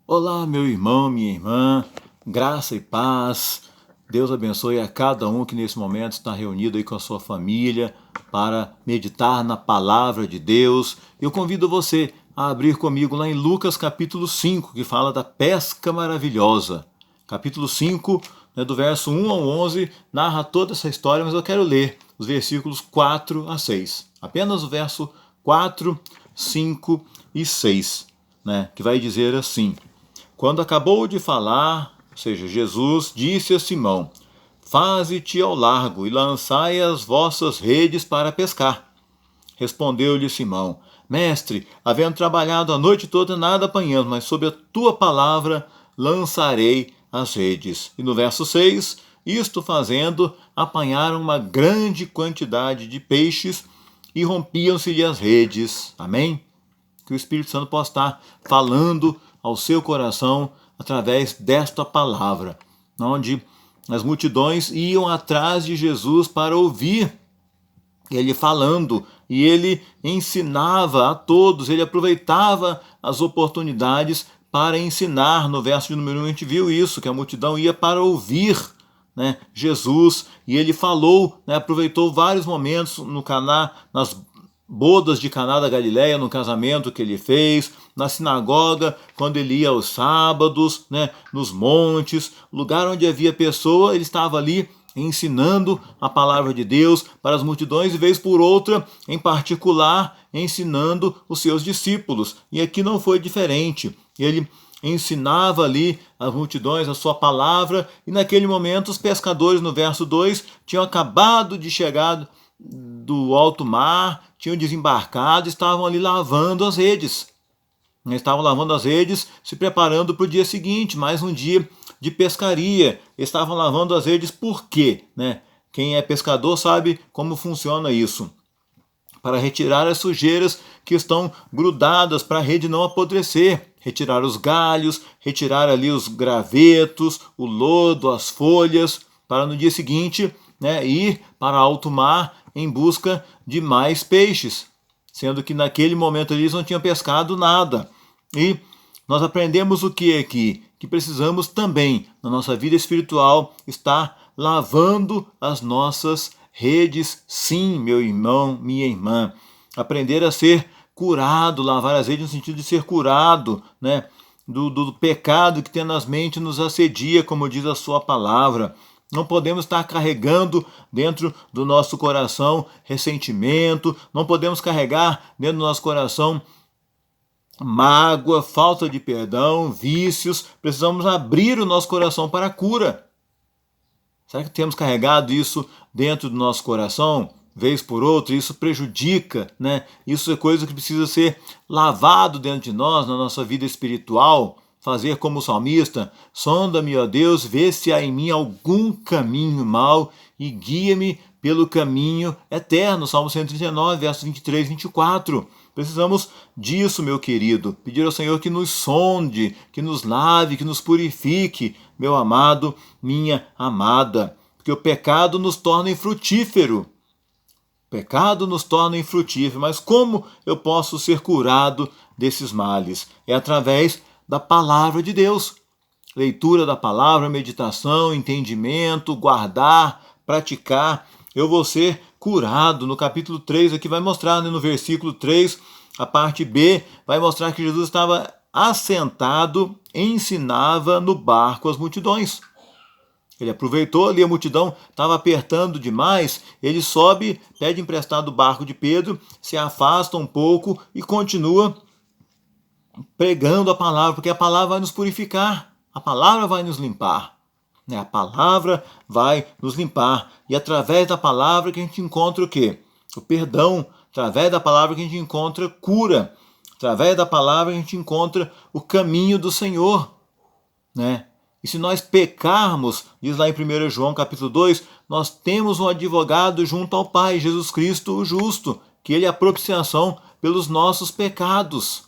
Olá, meu irmão, minha irmã, graça e paz. Deus abençoe a cada um que nesse momento está reunido aí com a sua família para meditar na palavra de Deus. Eu convido você a abrir comigo lá em Lucas capítulo 5, que fala da pesca maravilhosa. Capítulo 5, do verso 1 ao 11, narra toda essa história, mas eu quero ler os versículos 4 a 6. Apenas o verso 4, 5 e 6, que vai dizer assim: Quando acabou de falar, ou seja, Jesus disse a Simão: Faze-te ao largo e lançai as vossas redes para pescar. Respondeu-lhe Simão: Mestre, havendo trabalhado a noite toda, nada apanhamos, mas sob a tua palavra lançarei as redes. E no verso 6, isto fazendo, apanharam uma grande quantidade de peixes e rompiam-se-lhe as redes. Amém? Que o Espírito Santo possa estar falando ao seu coração através desta palavra, onde as multidões iam atrás de Jesus para ouvir ele falando, e ele ensinava a todos, ele aproveitava as oportunidades para ensinar. No verso de número 1 a gente viu isso, que a multidão ia para ouvir Jesus, e ele falou, aproveitou vários momentos no Caná, nas bodas de Caná da Galileia, no casamento que ele fez, na sinagoga, quando ele ia aos sábados, nos montes, lugar onde havia pessoa, ele estava ali ensinando a palavra de Deus para as multidões, e vez por outra, em particular, ensinando os seus discípulos. E aqui não foi diferente. Ele ensinava ali as multidões a sua palavra, e naquele momento os pescadores, no verso 2, tinham acabado de chegar do alto mar, tinham desembarcado, estavam ali lavando as redes. Estavam lavando as redes, se preparando para o dia seguinte, mais um dia de pescaria. Estavam lavando as redes por quê? Quem é pescador sabe como funciona isso. Para retirar as sujeiras que estão grudadas para a rede não apodrecer. Retirar os galhos, retirar ali os gravetos, o lodo, as folhas, para no dia seguinte ir para alto mar em busca de mais peixes. Sendo que naquele momento eles não tinham pescado nada. E nós aprendemos o que aqui? Que precisamos também, na nossa vida espiritual, estar lavando as nossas redes. Sim, meu irmão, minha irmã. Aprender a ser curado, lavar as redes no sentido de ser curado, do pecado que tenazmente nos assedia, como diz a sua palavra. Não podemos estar carregando dentro do nosso coração ressentimento, não podemos carregar dentro do nosso coração mágoa, falta de perdão, vícios. Precisamos abrir o nosso coração para a cura. Será que temos carregado isso dentro do nosso coração, vez por outra? Isso prejudica, Isso é coisa que precisa ser lavado dentro de nós, na nossa vida espiritual. Fazer como o salmista: sonda-me, ó Deus, vê se há em mim algum caminho mau e guia-me pelo caminho eterno. Salmo 139, versos 23 e 24. Precisamos disso, meu querido. Pedir ao Senhor que nos sonde, que nos lave, que nos purifique, meu amado, minha amada. Porque o pecado nos torna infrutífero. O pecado nos torna infrutífero. Mas como eu posso ser curado desses males? É através da palavra de Deus. Leitura da palavra, meditação, entendimento, guardar, praticar. Eu vou ser curado. No capítulo 3 aqui vai mostrar, no versículo 3, a parte B, vai mostrar que Jesus estava assentado, ensinava no barco as multidões. Ele aproveitou ali, a multidão estava apertando demais, ele sobe, pede emprestado o barco de Pedro, se afasta um pouco e continua pregando a palavra, porque a palavra vai nos purificar, a palavra vai nos limpar. A palavra vai nos limpar. E através da palavra que a gente encontra o quê? O perdão. Através da palavra que a gente encontra cura. Através da palavra a gente encontra o caminho do Senhor. E se nós pecarmos, diz lá em 1 João capítulo 2, nós temos um advogado junto ao Pai, Jesus Cristo o justo, que ele é a propiciação pelos nossos pecados.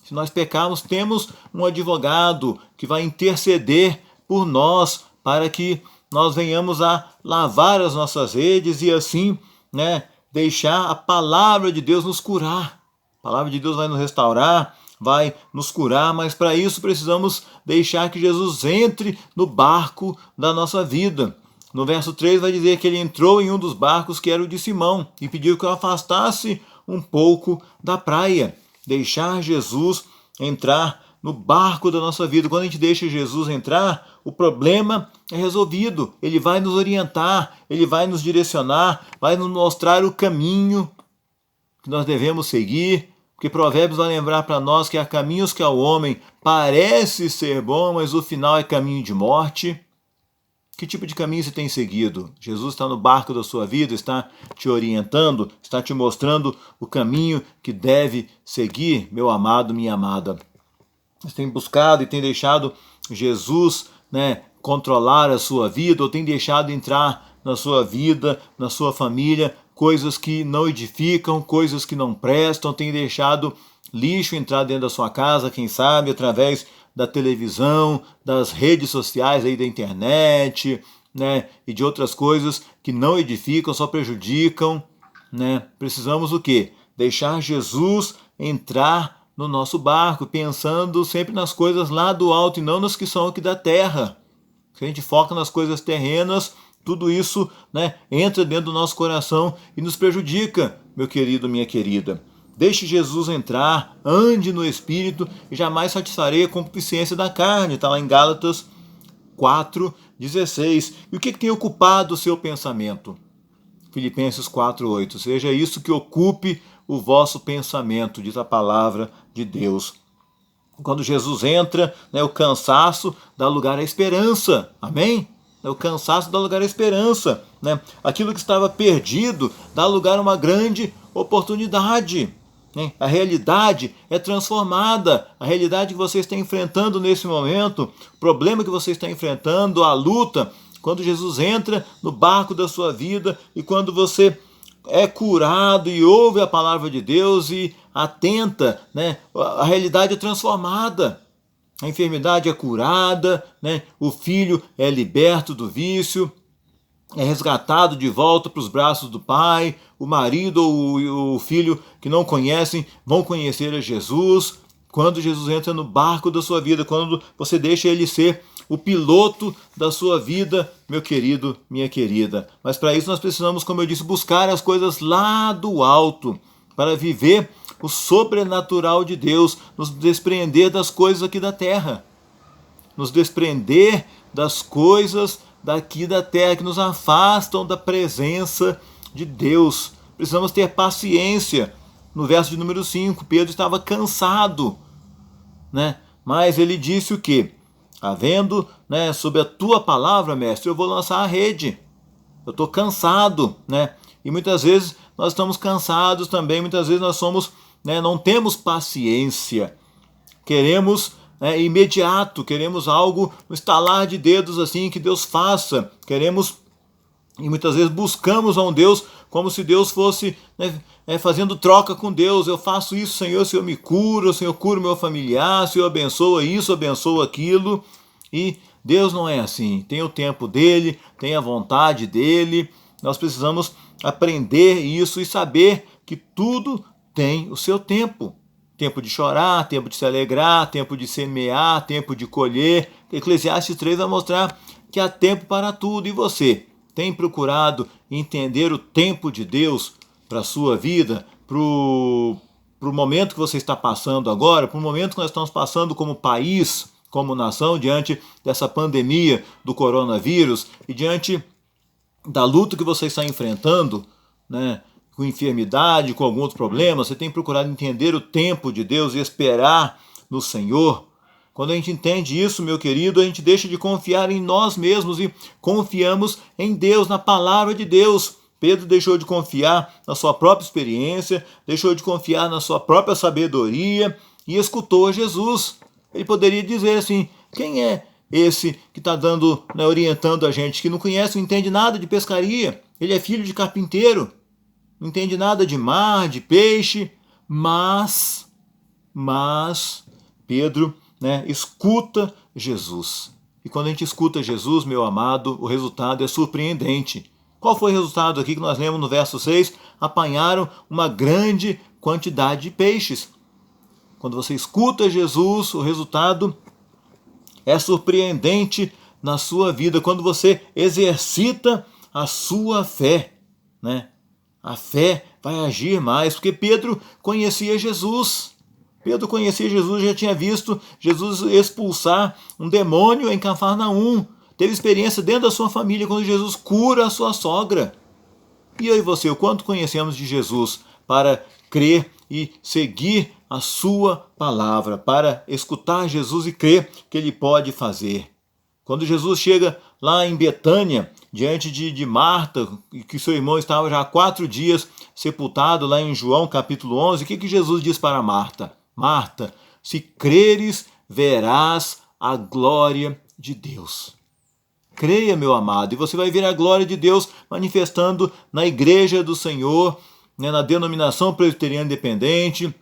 Se nós pecarmos, temos um advogado que vai interceder por nós, para que nós venhamos a lavar as nossas redes e assim deixar a palavra de Deus nos curar. A palavra de Deus vai nos restaurar, vai nos curar, mas para isso precisamos deixar que Jesus entre no barco da nossa vida. No verso 3 vai dizer que ele entrou em um dos barcos que era o de Simão e pediu que o afastasse um pouco da praia. Deixar Jesus entrar no barco da nossa vida. Quando a gente deixa Jesus entrar, o problema é resolvido. Ele vai nos orientar, ele vai nos direcionar, vai nos mostrar o caminho que nós devemos seguir. Porque Provérbios vai lembrar para nós que há caminhos que ao homem parece ser bom, mas o final é caminho de morte. Que tipo de caminho você tem seguido? Jesus está no barco da sua vida, está te orientando, está te mostrando o caminho que deve seguir, meu amado, minha amada. Você tem buscado e tem deixado Jesus, controlar a sua vida, ou tem deixado entrar na sua vida, na sua família, coisas que não edificam, coisas que não prestam, tem deixado lixo entrar dentro da sua casa, quem sabe, através da televisão, das redes sociais, aí da internet, e de outras coisas que não edificam, só prejudicam. Precisamos o quê? Deixar Jesus entrar no nosso barco, pensando sempre nas coisas lá do alto e não nas que são aqui da terra. Se a gente foca nas coisas terrenas, tudo isso entra dentro do nosso coração e nos prejudica, meu querido, minha querida. Deixe Jesus entrar, ande no Espírito e jamais satisfarei a concupiscência da carne. Está lá em Gálatas 4:16. E o que tem ocupado o seu pensamento? Filipenses 4:8. Seja isso que ocupe o vosso pensamento, diz a palavra de Deus. Quando Jesus entra, o cansaço dá lugar à esperança. Amém? O cansaço dá lugar à esperança. Aquilo que estava perdido dá lugar a uma grande oportunidade. A realidade é transformada. A realidade que você está enfrentando nesse momento, o problema que você está enfrentando, a luta, quando Jesus entra no barco da sua vida e quando você é curado e ouve a palavra de Deus e atenta, a realidade é transformada. A enfermidade é curada, o filho é liberto do vício, é resgatado de volta para os braços do pai, o marido ou o filho que não conhecem vão conhecer a Jesus. Quando Jesus entra no barco da sua vida, quando você deixa ele ser o piloto da sua vida, meu querido, minha querida. Mas para isso nós precisamos, como eu disse, buscar as coisas lá do alto, para viver o sobrenatural de Deus, nos desprender das coisas aqui da terra, nos desprender das coisas daqui da terra que nos afastam da presença de Deus. Precisamos ter paciência. No verso de número 5, Pedro estava cansado, mas ele disse o quê? Havendo, sob a tua palavra, mestre, eu vou lançar a rede. Eu estou cansado, E muitas vezes nós estamos cansados também, muitas vezes nós somos, não temos paciência. Queremos imediato, queremos algo no estalar de dedos assim que Deus faça. Queremos e muitas vezes buscamos a um Deus como se Deus fosse fazendo troca com Deus. Eu faço isso, Senhor, o Senhor me cura, o Senhor cura o meu familiar, o Senhor abençoa isso, abençoa aquilo. E Deus não é assim. Tem o tempo dele, tem a vontade dele. Nós precisamos aprender isso e saber que tudo tem o seu tempo. Tempo de chorar, tempo de se alegrar, tempo de semear, tempo de colher. Eclesiastes 3 vai mostrar que há tempo para tudo. E você tem procurado entender o tempo de Deus para a sua vida, para o momento que você está passando agora, para o momento que nós estamos passando como país, como nação, diante dessa pandemia do coronavírus e diante da luta que você está enfrentando, com enfermidade, com alguns problemas, você tem procurado entender o tempo de Deus e esperar no Senhor. Quando a gente entende isso, meu querido, a gente deixa de confiar em nós mesmos e confiamos em Deus, na palavra de Deus. Pedro deixou de confiar na sua própria experiência, deixou de confiar na sua própria sabedoria e escutou Jesus. Ele poderia dizer assim: quem é esse que está orientando a gente, que não conhece, não entende nada de pescaria? Ele é filho de carpinteiro, não entende nada de mar, de peixe, mas Pedro escuta Jesus. E quando a gente escuta Jesus, meu amado, o resultado é surpreendente. Qual foi o resultado aqui que nós lemos no verso 6? Apanharam uma grande quantidade de peixes. Quando você escuta Jesus, o resultado é surpreendente na sua vida. Quando você exercita a sua fé, né? A fé vai agir mais, porque Pedro conhecia Jesus. Pedro conhecia Jesus, já tinha visto Jesus expulsar um demônio em Cafarnaum. Teve experiência dentro da sua família quando Jesus cura a sua sogra. E eu e você, o quanto conhecemos de Jesus para crer e seguir a sua palavra, para escutar Jesus e crer que ele pode fazer. Quando Jesus chega lá em Betânia, diante de Marta, que seu irmão estava já há 4 dias sepultado, lá em João capítulo 11, o que Jesus diz para Marta? Marta, se creres, verás a glória de Deus. Creia, meu amado, e você vai ver a glória de Deus manifestando na igreja do Senhor, né, na denominação presbiteriana independente.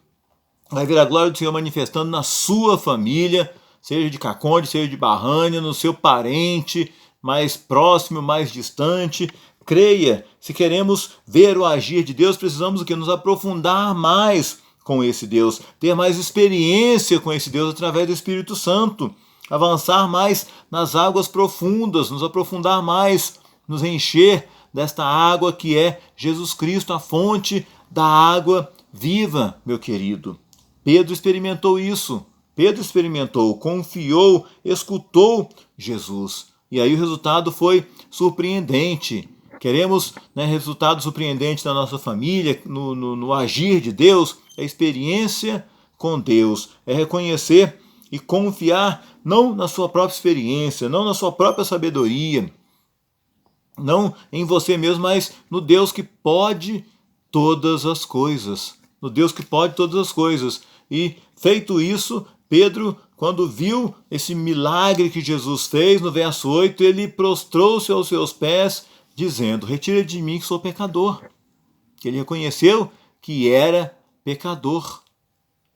Vai ver a glória do Senhor manifestando na sua família, seja de Caconde, seja de Barrânia, no seu parente mais próximo, mais distante. Creia, se queremos ver o agir de Deus, precisamos o quê? Nos aprofundar mais com esse Deus, ter mais experiência com esse Deus através do Espírito Santo, avançar mais nas águas profundas, nos aprofundar mais, nos encher desta água que é Jesus Cristo, a fonte da água viva, meu querido. Pedro experimentou isso. Pedro experimentou, confiou, escutou Jesus. E aí o resultado foi surpreendente. Queremos, né, resultado surpreendente na nossa família, no agir de Deus, é experiência com Deus, é reconhecer e confiar não na sua própria experiência, não na sua própria sabedoria, não em você mesmo, mas no Deus que pode todas as coisas. No Deus que pode todas as coisas. E feito isso, Pedro, quando viu esse milagre que Jesus fez, no verso 8, ele prostrou-se aos seus pés, dizendo, retira de mim que sou pecador. Ele reconheceu que era pecador.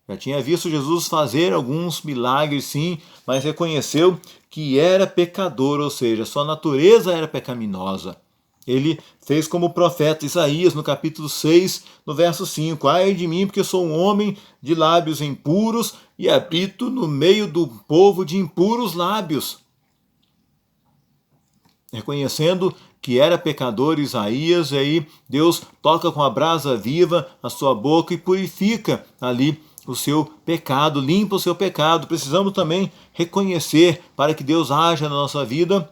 Já tinha visto Jesus fazer alguns milagres, sim, mas reconheceu que era pecador, ou seja, sua natureza era pecaminosa. Ele fez como o profeta Isaías, no capítulo 6, no verso 5. Ai de mim, porque sou um homem de lábios impuros e habito no meio do povo de impuros lábios. Reconhecendo que era pecador Isaías, e aí Deus toca com a brasa viva a sua boca e purifica ali o seu pecado, limpa o seu pecado. Precisamos também reconhecer, para que Deus haja na nossa vida,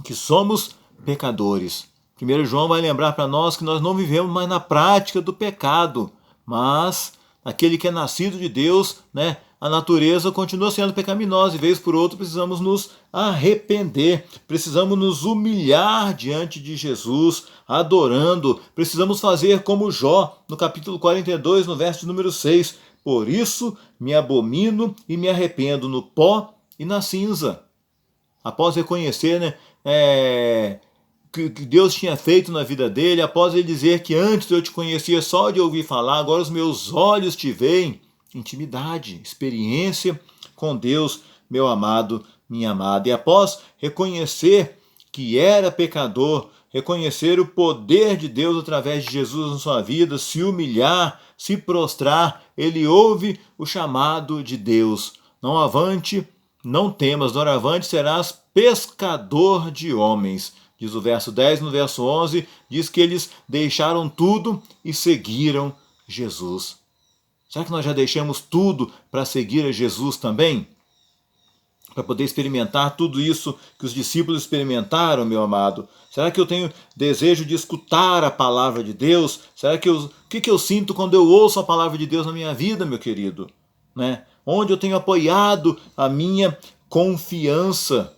que somos pecadores. 1 João vai lembrar para nós que nós não vivemos mais na prática do pecado, mas aquele que é nascido de Deus, né, a natureza continua sendo pecaminosa e vez por outra precisamos nos arrepender, precisamos nos humilhar diante de Jesus, adorando, precisamos fazer como Jó, no capítulo 42, no verso número 6, por isso me abomino e me arrependo no pó e na cinza. Após reconhecer, né, que Deus tinha feito na vida dele, após ele dizer que antes eu te conhecia só de ouvir falar, agora os meus olhos te veem, intimidade, experiência com Deus, meu amado, minha amada. E após reconhecer que era pecador, reconhecer o poder de Deus através de Jesus na sua vida, se humilhar, se prostrar, ele ouve o chamado de Deus. Não avante, não temas, doravante serás pescador de homens. Diz o verso 10, no verso 11, diz que eles deixaram tudo e seguiram Jesus. Será que nós já deixamos tudo para seguir a Jesus também? Para poder experimentar tudo isso que os discípulos experimentaram, meu amado? Será que eu tenho desejo de escutar a palavra de Deus? Será que o que eu sinto quando eu ouço a palavra de Deus na minha vida, meu querido? Né? Onde eu tenho apoiado a minha confiança?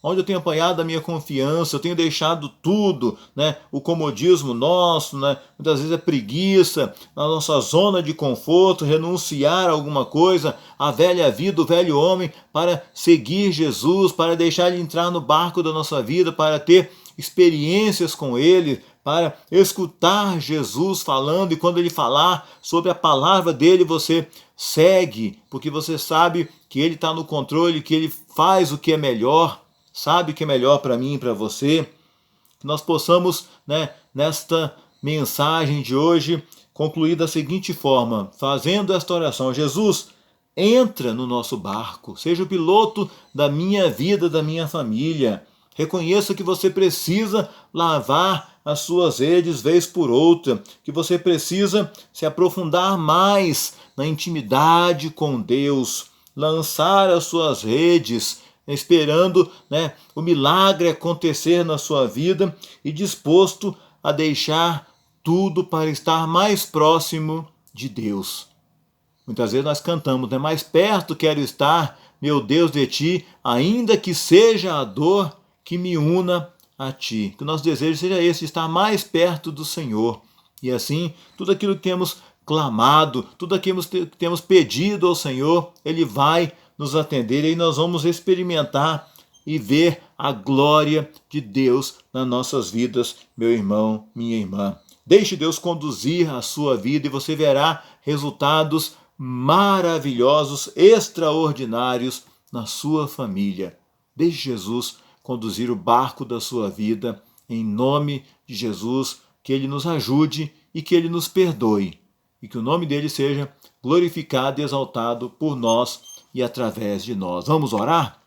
Onde eu tenho apoiado a minha confiança, eu tenho deixado tudo, né? O comodismo nosso, né? Muitas vezes a preguiça, a nossa zona de conforto, renunciar a alguma coisa, a velha vida, o velho homem, para seguir Jesus, para deixar ele entrar no barco da nossa vida, para ter experiências com ele, para escutar Jesus falando, e quando ele falar sobre a palavra dele, você segue, porque você sabe que ele está no controle, que ele faz o que é melhor, sabe o que é melhor para mim e para você. Que nós possamos, né, nesta mensagem de hoje, concluir da seguinte forma, fazendo esta oração: Jesus, entra no nosso barco, seja o piloto da minha vida, da minha família. Reconheça que você precisa lavar as suas redes vez por outra, que você precisa se aprofundar mais na intimidade com Deus, lançar as suas redes, esperando, o milagre acontecer na sua vida e disposto a deixar tudo para estar mais próximo de Deus. Muitas vezes nós cantamos, mais perto quero estar, meu Deus, de ti, ainda que seja a dor que me una a ti. Que o nosso desejo seja esse, estar mais perto do Senhor. E assim, tudo aquilo que temos clamado, tudo aquilo que temos pedido ao Senhor, Ele vai nos atender e aí nós vamos experimentar e ver a glória de Deus nas nossas vidas, meu irmão, minha irmã. Deixe Deus conduzir a sua vida e você verá resultados maravilhosos, extraordinários na sua família. Deixe Jesus conduzir o barco da sua vida, em nome de Jesus, que Ele nos ajude e que Ele nos perdoe, e que o nome dEle seja glorificado e exaltado por nós e através de nós. Vamos orar?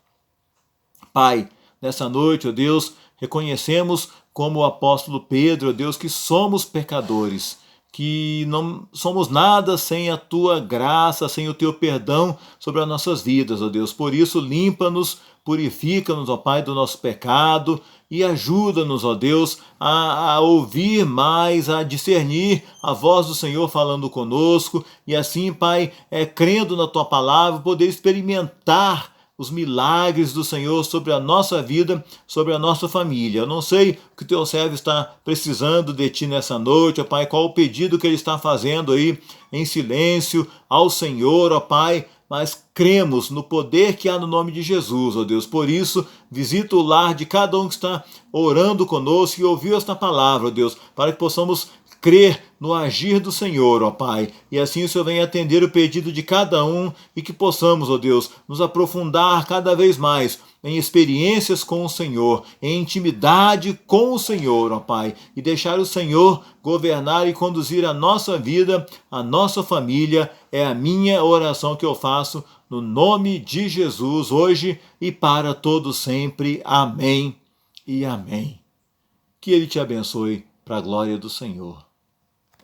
Pai, nessa noite, ó Deus, reconhecemos como o apóstolo Pedro, ó Deus, que somos pecadores, que não somos nada sem a Tua graça, sem o Teu perdão sobre as nossas vidas, ó Deus. Por isso, limpa-nos, purifica-nos, ó Pai, do nosso pecado e ajuda-nos, ó Deus, a ouvir mais, a discernir a voz do Senhor falando conosco e assim, Pai, crendo na Tua palavra, poder experimentar os milagres do Senhor sobre a nossa vida, sobre a nossa família. Eu não sei o que o teu servo está precisando de ti nessa noite, ó Pai, qual o pedido que ele está fazendo aí em silêncio ao Senhor, ó Pai, mas cremos no poder que há no nome de Jesus, ó Deus. Por isso, visita o lar de cada um que está orando conosco e ouviu esta palavra, ó Deus, para que possamos crer no agir do Senhor, ó Pai, e assim o Senhor venha atender o pedido de cada um e que possamos, ó Deus, nos aprofundar cada vez mais em experiências com o Senhor, em intimidade com o Senhor, ó Pai, e deixar o Senhor governar e conduzir a nossa vida, a nossa família. É a minha oração que eu faço no nome de Jesus, hoje e para todo sempre. Amém e amém. Que Ele te abençoe para a glória do Senhor.